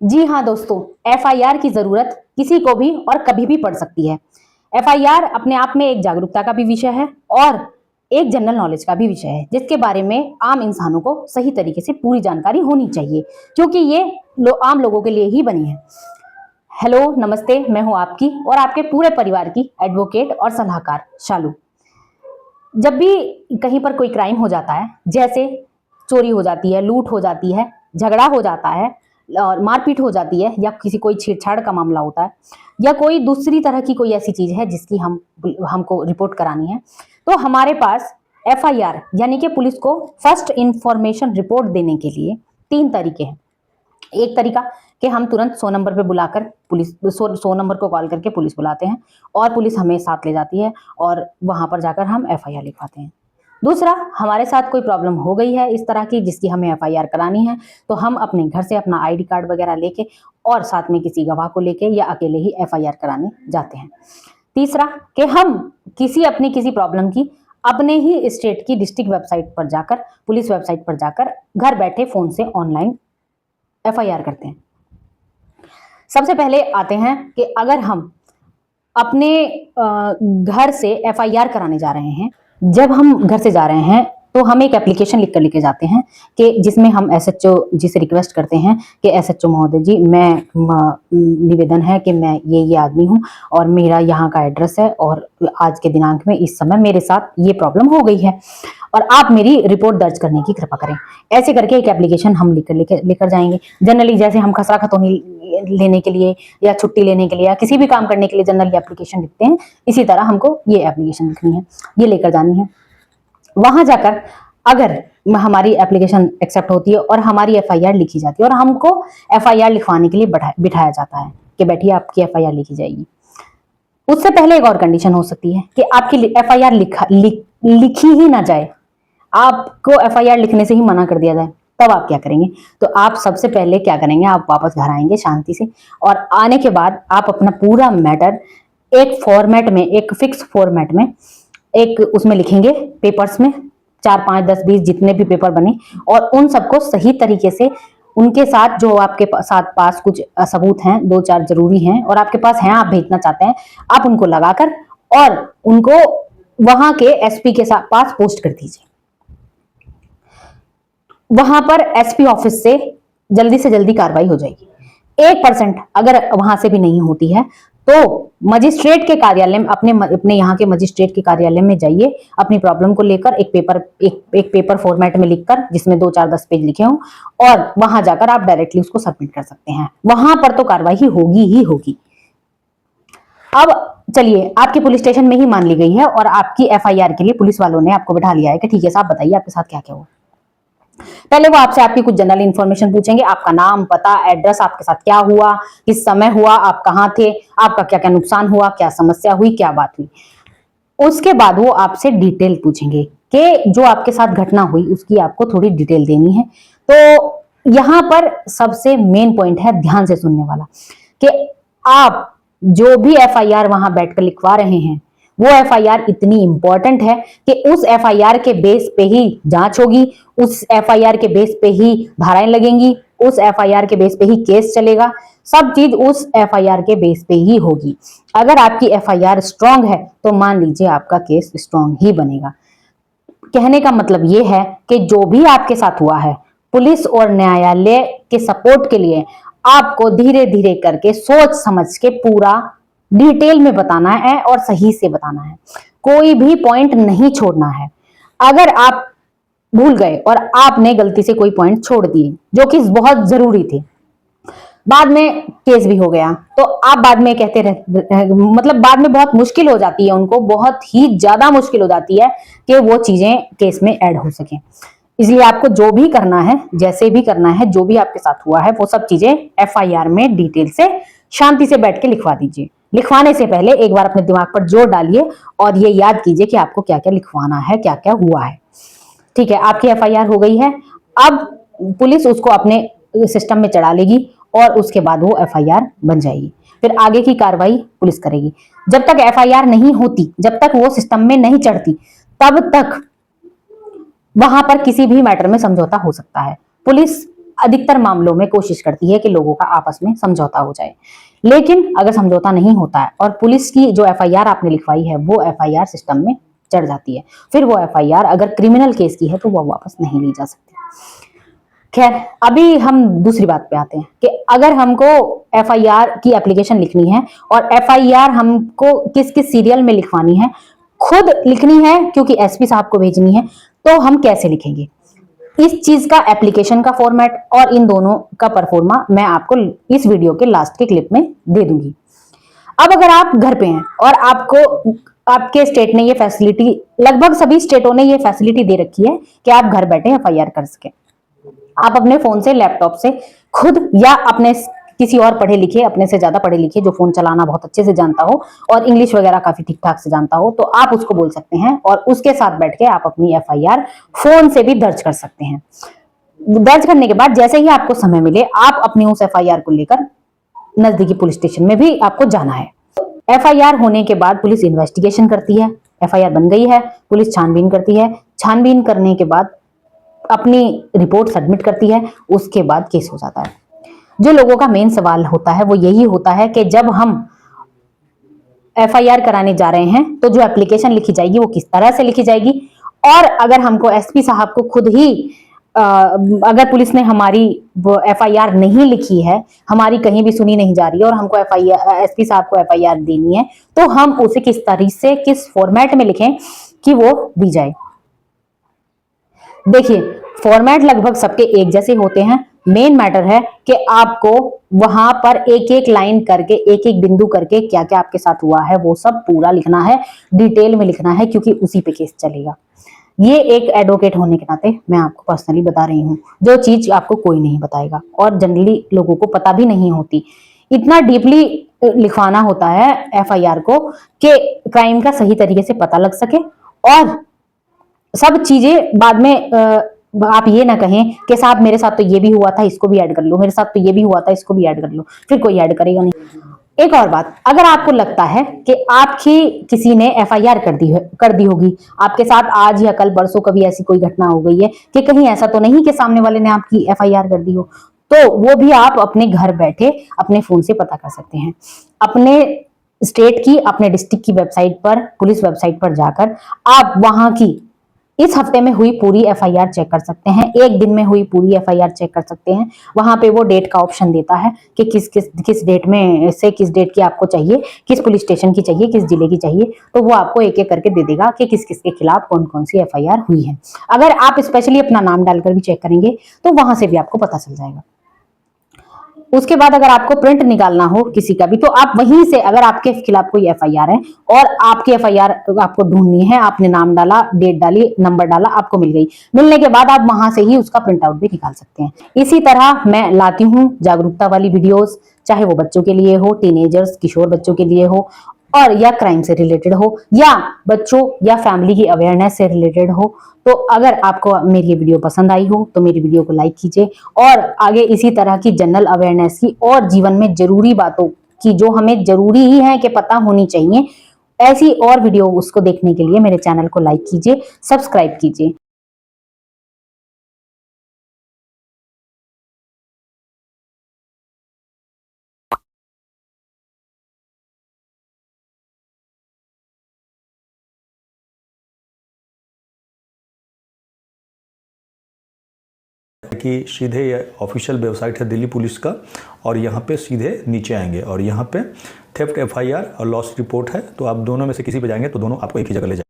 जी हाँ दोस्तों, एफआईआर की जरूरत किसी को भी और कभी भी पड़ सकती है। एफआईआर अपने आप में एक जागरूकता का भी विषय है और एक जनरल नॉलेज का भी विषय है, जिसके बारे में आम इंसानों को सही तरीके से पूरी जानकारी होनी चाहिए, क्योंकि ये आम लोगों के लिए ही बनी है। हेलो, नमस्ते, मैं हूं आपकी और आपके पूरे परिवार की एडवोकेट और सलाहकार शालू। जब भी कहीं पर कोई क्राइम हो जाता है, जैसे चोरी हो जाती है, लूट हो जाती है, झगड़ा हो जाता है और मारपीट हो जाती है, या किसी कोई छेड़छाड़ का मामला होता है, या कोई दूसरी तरह की कोई ऐसी चीज है जिसकी हमको रिपोर्ट करानी है, तो हमारे पास एफआईआर यानी कि पुलिस को फर्स्ट इंफॉर्मेशन रिपोर्ट देने के लिए तीन तरीके हैं। एक तरीका कि हम तुरंत 100 नंबर पे बुलाकर पुलिस 100 नंबर को कॉल करके पुलिस बुलाते हैं और पुलिस हमें साथ ले जाती है और वहां पर जाकर हम एफआईआर लिखवाते हैं। दूसरा, हमारे साथ कोई प्रॉब्लम हो गई है इस तरह की जिसकी हमें एफआईआर करानी है, तो हम अपने घर से अपना आईडी कार्ड वगैरह लेके और साथ में किसी गवाह को लेके या अकेले ही एफआईआर कराने जाते हैं। तीसरा, कि हम किसी प्रॉब्लम की अपने ही स्टेट की डिस्ट्रिक्ट वेबसाइट पर जाकर, पुलिस वेबसाइट पर जाकर घर बैठे फोन से ऑनलाइन एफआईआर करते हैं। सबसे पहले आते हैं कि अगर हम अपने घर से एफआईआर कराने जा रहे हैं, जब हम घर से जा रहे हैं तो हम एक एप्लीकेशन लिख कर लेके जाते हैं कि जिसमें हम एसएचओ जी से रिक्वेस्ट करते हैं कि एसएचओ महोदय जी, मैं निवेदन है कि मैं ये आदमी हूँ और मेरा यहाँ का एड्रेस है और आज के दिनांक में इस समय मेरे साथ ये प्रॉब्लम हो गई है और आप मेरी रिपोर्ट दर्ज करने की कृपा करें। ऐसे करके एक एप्लीकेशन हम लेकर जाएंगे। जनरली जैसे हम खसरा खतौनी लेने के लिए या छुट्टी लेने के लिए या किसी भी काम करने के लिए जनरली एप्लीकेशन लिखते हैं, इसी तरह हमको ये एप्लीकेशन लिखनी है, ये लेकर जानी है। वहां जाकर अगर हमारी एप्लीकेशन एक्सेप्ट होती है और हमारी एफआईआर लिखी जाती है और हमको एफआईआर लिखवाने के लिए बिठाया जाता है कि बैठिए आपकी एफआईआर लिखी जाएगी, उससे पहले एक और कंडीशन हो सकती है कि आपकी एफआईआर लिखी ही ना जाए, आपको एफआईआर लिखने से ही मना कर दिया जाए, तब आप क्या करेंगे? तो आप सबसे पहले क्या करेंगे, आप वापस घर आएंगे शांति से और आने के बाद आप अपना पूरा मैटर एक फॉर्मेट में, एक फिक्स फॉर्मेट में, एक उसमें लिखेंगे पेपर्स में, 4 5 10 20 जितने भी पेपर बने, और उन सबको सही तरीके से उनके साथ जो आपके साथ पास कुछ सबूत हैं, 2 4 जरूरी हैं और आपके पास हैं, आप भेजना चाहते हैं, आप उनको लगाकर और उनको वहां के एसपी के साथ पास पोस्ट कर दीजिए। वहां पर एसपी ऑफिस से जल्दी कार्रवाई हो जाएगी। 1% अगर वहां से भी नहीं होती है तो मजिस्ट्रेट के कार्यालय में, अपने यहाँ के मजिस्ट्रेट के कार्यालय में जाइए, अपनी प्रॉब्लम को लेकर एक पेपर फॉर्मेट में लिखकर जिसमें 2 4 10 पेज लिखे हों, और वहां जाकर आप डायरेक्टली उसको सबमिट कर सकते हैं। वहां पर तो कार्रवाई होगी ही होगी। अब चलिए, आपकी पुलिस स्टेशन में ही मान ली गई है और आपकी एफआईआर के लिए पुलिस वालों ने आपको बिठा लिया है कि ठीक है साहब, बताइए आपके साथ क्या क्या हुआ। पहले वो आपसे आपकी कुछ जनरल इंफॉर्मेशन पूछेंगे, आपका नाम, पता, एड्रेस, आपके साथ क्या हुआ, किस समय हुआ, आप कहाँ थे, आपका क्या क्या नुकसान हुआ, क्या समस्या हुई, क्या बात हुई। उसके बाद वो आपसे डिटेल पूछेंगे कि जो आपके साथ घटना हुई उसकी आपको थोड़ी डिटेल देनी है। तो यहाँ पर सबसे मेन पॉइंट है ध्यान से सुनने वाला, कि आप जो भी एफआईआर वहां बैठकर लिखवा रहे हैं वो एफआईआर इतनी इंपॉर्टेंट है कि उस एफआईआर के बेस पे ही जांच होगी, उस एफआईआर के बेस पे ही धाराएं लगेंगी, उस एफआईआर के बेस पे ही केस चलेगा, सब चीज उस एफआईआर के बेस पे ही होगी। अगर आपकी एफआईआर स्ट्रांग है तो मान लीजिए आपका केस स्ट्रांग ही बनेगा। कहने का मतलब ये है कि जो भी आपके साथ हुआ है, पुलिस और न्यायालय के सपोर्ट के लिए आपको धीरे धीरे करके सोच समझ के पूरा डिटेल में बताना है और सही से बताना है, कोई भी पॉइंट नहीं छोड़ना है। अगर आप भूल गए और आपने गलती से कोई पॉइंट छोड़ दिए जो कि बहुत जरूरी थे, बाद में केस भी हो गया, तो आप बाद में कहते मतलब बाद में बहुत मुश्किल हो जाती है, उनको बहुत ही ज्यादा मुश्किल हो जाती है कि वो चीजें केस में ऐड हो सके। इसलिए आपको जो भी करना है, जैसे भी करना है, जो भी आपके साथ हुआ है वो सब चीजें एफआईआर में डिटेल से शांति से बैठ के लिखवा दीजिए। लिखवाने से पहले एक बार अपने दिमाग पर जोर डालिए और ये याद कीजिए कि आपको क्या क्या लिखवाना है, क्या क्या हुआ है। ठीक है, आपकी एफआईआर हो गई है। अब पुलिस उसको अपने सिस्टम में चढ़ा लेगी और उसके बाद वो एफआईआर बन जाएगी। फिर आगे की कार्रवाई पुलिस करेगी। जब तक एफआईआर नहीं होती, जब तक वो सिस्टम में नहीं चढ़ती, तब तक वहां पर किसी भी मैटर में समझौता हो सकता है। पुलिस अधिकतर मामलों में कोशिश करती है कि लोगों का आपस में समझौता हो जाए। लेकिन अगर समझौता नहीं होता है और पुलिस की जो एफआईआर आपने लिखवाई है वो एफआईआर सिस्टम में चढ़ जाती है, फिर वो एफआईआर अगर क्रिमिनल केस की है तो वो वापस नहीं ली जा सकती। खैर, अभी हम दूसरी बात पे आते हैं कि अगर हमको एफआईआर की एप्लीकेशन लिखनी है और एफआईआर हमको किस किस सीरियल में लिखवानी है, खुद लिखनी है क्योंकि एसपी साहब को भेजनी है, तो हम कैसे लिखेंगे? इस चीज का एप्लीकेशन का फॉर्मेट और इन दोनों का परफॉर्मा मैं आपको इस वीडियो के लास्ट के क्लिप में दे दूंगी। अब अगर आप घर पे हैं और आपको आपके स्टेट ने ये फैसिलिटी, लगभग सभी स्टेटों ने ये फैसिलिटी दे रखी है कि आप घर बैठे एफआईआर कर सके। आप अपने फोन से, लैपटॉप से खुद या अपने किसी और पढ़े लिखे, अपने से ज्यादा पढ़े लिखे जो फोन चलाना बहुत अच्छे से जानता हो और इंग्लिश वगैरह काफी ठीक ठाक से जानता हो, तो आप उसको बोल सकते हैं और उसके साथ बैठ के आप अपनी एफआईआर फोन से भी दर्ज कर सकते हैं। दर्ज करने के बाद जैसे ही आपको समय मिले आप अपनी उस एफआईआर को लेकर नजदीकी पुलिस स्टेशन में भी आपको जाना है। एफआईआर होने के बाद पुलिस इन्वेस्टिगेशन करती है, एफआईआर बन गई है, पुलिस छानबीन करती है, छानबीन करने के बाद अपनी रिपोर्ट सबमिट करती है, उसके बाद केस हो जाता है। जो लोगों का मेन सवाल होता है वो यही होता है कि जब हम एफआईआर कराने जा रहे हैं तो जो एप्लीकेशन लिखी जाएगी वो किस तरह से लिखी जाएगी, और अगर हमको एसपी साहब को खुद ही अगर पुलिस ने हमारी एफआईआर नहीं लिखी है, हमारी कहीं भी सुनी नहीं जा रही है और हमको एफआईआर, एसपी साहब को एफआईआर देनी है, तो हम उसे किस तरीके से, किस फॉर्मेट में लिखें कि वो दी जाए। देखिए, फॉर्मेट लगभग सबके एक जैसे होते हैं। मेन मैटर है कि आपको वहां पर एक एक लाइन करके, एक एक बिंदु करके क्या क्या आपके साथ हुआ है वो सब पूरा लिखना है, डिटेल में लिखना है, क्योंकि उसी पे केस चलेगा। ये एक एडवोकेट होने के नाते मैं आपको पर्सनली बता रही हूँ, जो चीज आपको कोई नहीं बताएगा और जनरली लोगों को पता भी नहीं होती। इतना डीपली लिखवाना होता है एफआईआर को कि क्राइम का सही तरीके से पता लग सके और सब चीजें बाद में आप ये ना कहें कि साहब मेरे साथ तो ये भी हुआ था, इसको भी ऐड कर लो, मेरे साथ तो ये भी हुआ था, इसको भी ऐड कर लो, फिर कोई ऐड करेगा नहीं। एक और बात, अगर आपको लगता है कि आपकी किसी ने एफआईआर कर दी होगी, आपके साथ आज या कल परसों कभी ऐसी कोई घटना हो गई है कि कहीं ऐसा तो नहीं कि सामने वाले ने आपकी एफआईआर कर दी हो, तो वो भी आप अपने घर बैठे अपने फोन से पता कर सकते हैं। अपने स्टेट की, अपने डिस्ट्रिक्ट की वेबसाइट पर, पुलिस वेबसाइट पर जाकर आप वहां की इस हफ्ते में हुई पूरी एफआईआर चेक कर सकते हैं, एक दिन में हुई पूरी एफआईआर चेक कर सकते हैं। वहां पे वो डेट का ऑप्शन देता है कि किस डेट में से किस डेट की आपको चाहिए, किस पुलिस स्टेशन की चाहिए, किस जिले की चाहिए, तो वो आपको एक एक करके दे देगा कि किस किस के खिलाफ कौन कौन सी एफआईआर हुई है। अगर आप स्पेशली अपना नाम डालकर भी चेक करेंगे तो वहां से भी आपको पता चल जाएगा। उसके बाद अगर आपको प्रिंट निकालना हो किसी का भी, तो आप वहीं से, अगर आपके खिलाफ कोई एफआईआर है और आपकी एफआईआर आपको ढूंढनी है, आपने नाम डाला, डेट डाली, नंबर डाला, आपको मिल गई, मिलने के बाद आप वहां से ही उसका प्रिंट आउट भी निकाल सकते हैं। इसी तरह मैं लाती हूँ जागरूकता वाली वीडियोस, चाहे वो बच्चों के लिए हो, टीनेजर्स, किशोर बच्चों के लिए हो, और या क्राइम से रिलेटेड हो, या बच्चों या फैमिली की अवेयरनेस से रिलेटेड हो। तो अगर आपको मेरी ये वीडियो पसंद आई हो तो मेरी वीडियो को लाइक कीजिए और आगे इसी तरह की जनरल अवेयरनेस की और जीवन में जरूरी बातों की, जो हमें जरूरी ही है कि पता होनी चाहिए, ऐसी और वीडियो उसको देखने के लिए मेरे चैनल को लाइक कीजिए, सब्सक्राइब कीजिए। कि सीधे ये ऑफिशियल वेबसाइट है दिल्ली पुलिस का, और यहाँ पे सीधे नीचे आएंगे और यहाँ पे थेफ्ट एफआईआर और लॉस रिपोर्ट है, तो आप दोनों में से किसी पे जाएंगे तो दोनों आपको एक ही जगह ले जाएंगे।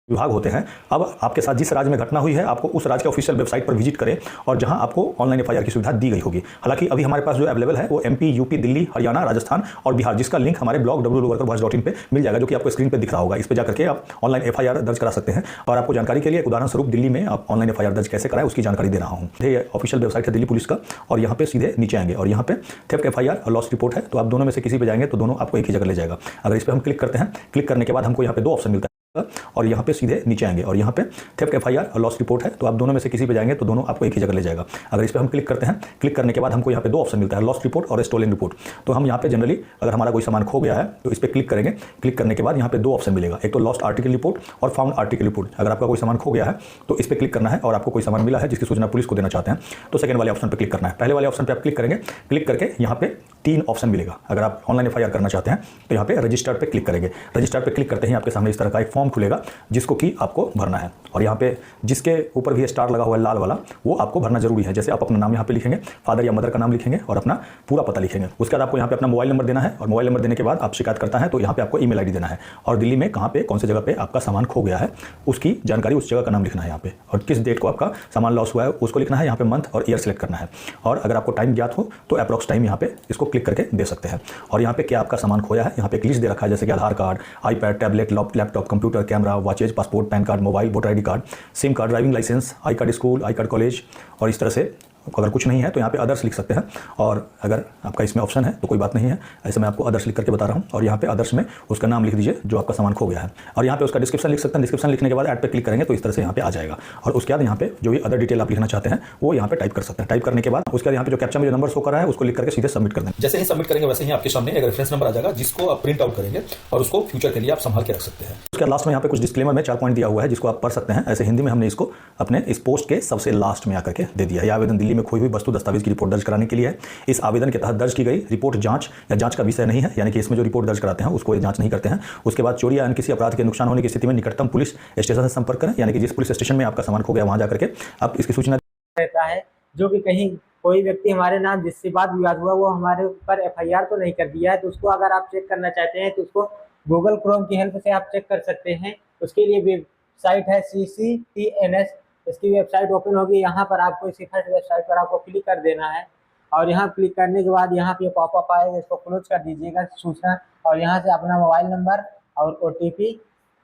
विभाग होते हैं। अब आपके साथ जिस राज्य में घटना हुई है, आपको उस राज्य के ऑफिशियल वेबसाइट पर विजिट करें और जहां आपको ऑनलाइन एफआईआर की सुविधा दी गई होगी। हालांकि अभी हमारे पास जो अवेलेबल है वो एमपी, यूपी, दिल्ली, हरियाणा, राजस्थान और बिहार, जिसका लिंक हमारे ब्लॉग www.workers.in पे मिल जाएगा, जो कि आपको स्क्रीन पे दिख रहा होगा। इस पे जाकर के आप ऑनलाइन एफआईआर दर्ज करा सकते हैं। और आपको जानकारी के लिए एक उदाहरण स्वरूप दिल्ली में आप ऑनलाइन एफआईआर दर्ज कैसे कराएं उसकी जानकारी दे रहा हूँ। ये ऑफिशियल वेबसाइट है दिल्ली पुलिस का, और यहाँ पे सीधे नीचे आएंगे और यहाँ पे थेफ्ट एफआईआर और लॉस रिपोर्ट है, तो आप दोनों में से किसी पे जाएंगे तो दोनों आपको एक ही जगह ले जाएगा। अगर इस पर हम क्लिक करते हैं, क्लिक करने के बाद हमको यहाँ पे दो ऑप्शन मिलता है। और यहाँ पे सीधे नीचे आएंगे और यहाँ पे थेफ्ट एफआईआर और लॉस रिपोर्ट है, तो आप दोनों में से किसी पे जाएंगे तो दोनों आपको एक ही जगह ले जाएगा। अगर इस पर हम क्लिक करते हैं, क्लिक करने के बाद हमको यहाँ पे दो ऑप्शन मिलता है, लॉस रिपोर्ट और स्टोलन रिपोर्ट। तो हम यहाँ पे जनरली अगर हमारा कोई सामान खो गया है तो इस पर क्लिक करेंगे। क्लिक करने के बाद यहाँ पे दो ऑप्शन मिलेगा, एक तो लॉस्ट आर्टिकल रिपोर्ट और फाउंड आर्टिकल रिपोर्ट। अगर आपका कोई सामान खो गया है तो इस पर क्लिक करना है और आपको कोई सामान मिला है जिसकी सूचना पुलिस को देना चाहते हैं तो सेकंड वाले ऑप्शन पर क्लिक करना है। पहले वाले ऑप्शन पर आप क्लिक करेंगे, क्लिक करके यहाँ पे तीन ऑप्शन मिलेगा। अगर आप ऑनलाइन एफआईआर करना चाहते हैं तो यहाँ पे रजिस्टर्ड पे क्लिक करेंगे। रजिस्टर्ड पे क्लिक करते ही आपके सामने इस तरह का एक फॉर्म खुलेगा जिसको कि आपको भरना है और यहाँ पे जिसके ऊपर भी स्टार लगा हुआ है लाल वाला, वो आपको भरना जरूरी है। जैसे आप अपना नाम यहाँ पे लिखेंगे, फादर या मदर का नाम लिखेंगे और अपना पूरा पता लिखेंगे। उसके बाद आपको यहाँ पे अपना मोबाइल नंबर देना है और मोबाइल नंबर देने के बाद आप शिकायत करता है तो यहाँ पे आपको ईमेल आईडी देना है और दिल्ली में कहाँ पे कौन सी जगह पे आपका सामान खो गया है उसकी जानकारी, उस जगह का नाम लिखना है यहाँ पे और किस डेट को आपका सामान लॉस हुआ है उसको लिखना है। यहाँ पे मंथ और ईयर सेलेक्ट करना है और अगर आपको टाइम ज्ञात हो तो अप्रॉक्स टाइम यहाँ पे इसको क्लिक करके दे सकते हैं। और यहाँ पे क्या आपका सामान खोया है, यहाँ पे एक लिस्ट दे रखा है जैसे कि Aadhaar card, iPad, tablet, laptop, computer, camera, watches, passport, PAN card, mobile, voter ID card, SIM card, driving licence, I card school, I card college और इस तरह से। अगर कुछ नहीं है तो यहाँ पे अदर्स लिख सकते हैं और अगर आपका इसमें ऑप्शन है तो कोई बात नहीं है। ऐसे मैं आपको अदर्स लिख करके बता रहा हूँ और यहाँ पे अदर्स में उसका नाम लिख दीजिए जो आपका सामान खो गया है और यहाँ पे उसका डिस्क्रिप्शन लिख सकते हैं। डिस्क्रिप्शन लिखने के बाद ऐड पे क्लिक करेंगे तो इस तरह से यहाँ पे आ जाएगा और उसके बाद यहाँ पे जो भी अदर डिटेल आप लिखना चाहते हैं वो यहाँ पे टाइप कर सकते हैं। टाइप करने के बाद उसके बाद यहाँ पे जो कैप्चा में जो नंबर शो कर रहा है उसको लिख करके सीधे सबमिट कर दें। जैसे ही सबमिट करेंगे वैसे ही आपके सामने एक रेफरेंस नंबर आ जाएगा जिसको आप प्रिंट आउट करेंगे और उसको फ्यूचर के लिए आप संभाल के रख सकते हैं। उसके लास्ट में यहाँ पे कुछ डिस्क्लेमर में 4 पॉइंट दिया हुआ है जिसको आप पढ़ सकते हैं। ऐसे हिंदी में हमने इसको अपने इस पोस्ट के सबसे लास्ट में आकर के दे दिया है। यह आवेदन दिल्ली में खोई हुई वस्तु दस्तावेज की रिपोर्ट दर्ज कराने के लिए है। इस आवेदन के तहत दर्ज की गई रिपोर्ट जांच या जांच का विषय नहीं है, यानी कि इसमें जो रिपोर्ट दर्ज कराते हैं उसको जांच नहीं करते हैं। उसके बाद चोरी या अन्य किसी अपराध के नुकसान होने की स्थिति में निकटतम पुलिस स्टेशन से संपर्क करें, यानी कि जिस पुलिस स्टेशन में आपका सामान खो गया वहां जाकर के आप इसकी सूचना रहता है। जो कि कहीं कोई व्यक्ति हमारे नाम जिससे बात विवाद हुआ वो हमारे ऊपर एफआईआर तो नहीं कर दिया है, तो उसको अगर आप चेक करना चाहते हैं तो उसको गूगल क्रोम की हेल्प से आप चेक कर सकते हैं। उसके लिए वेबसाइट है CCTNS, इसकी वेबसाइट ओपन होगी। यहाँ पर आपको इसी फर्स्ट वेबसाइट पर आपको क्लिक कर देना है और यहाँ क्लिक करने के बाद यहाँ पे पॉपअप आएगा, इसको क्लोज कर दीजिएगा सूचना और यहाँ से अपना मोबाइल नंबर और OTP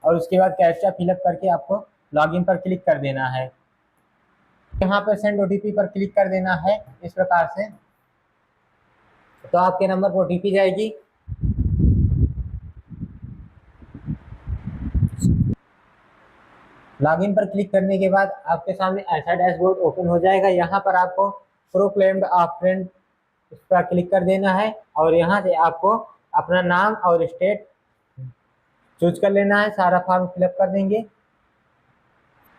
और उसके बाद कैप्चा फिलअप करके आपको लॉगिन पर क्लिक कर देना है। यहाँ पर सेंड OTP पर क्लिक कर देना है इस प्रकार से, तो आपके नंबर पर OTP जाएगी। लॉगिन पर क्लिक करने के बाद आपके सामने ऐसा डैशबोर्ड ओपन हो जाएगा। यहाँ पर आपको प्रोक्लेम्ड ऑफ फ्रेंड इस पर क्लिक कर देना है और यहाँ से आपको अपना नाम और स्टेट चूज कर लेना है। सारा फॉर्म फिलअप कर देंगे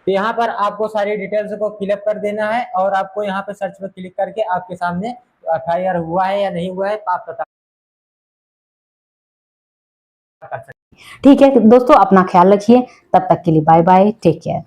तो यहाँ पर आपको सारी डिटेल्स को फिलअप कर देना है और आपको यहाँ पर सर्च पर क्लिक करके आपके सामने एफआईआर हुआ है या नहीं हुआ है आप पता कर सकते हैं। ठीक है दोस्तों, अपना ख्याल रखिए। तब तक के लिए बाय बाय, टेक केयर।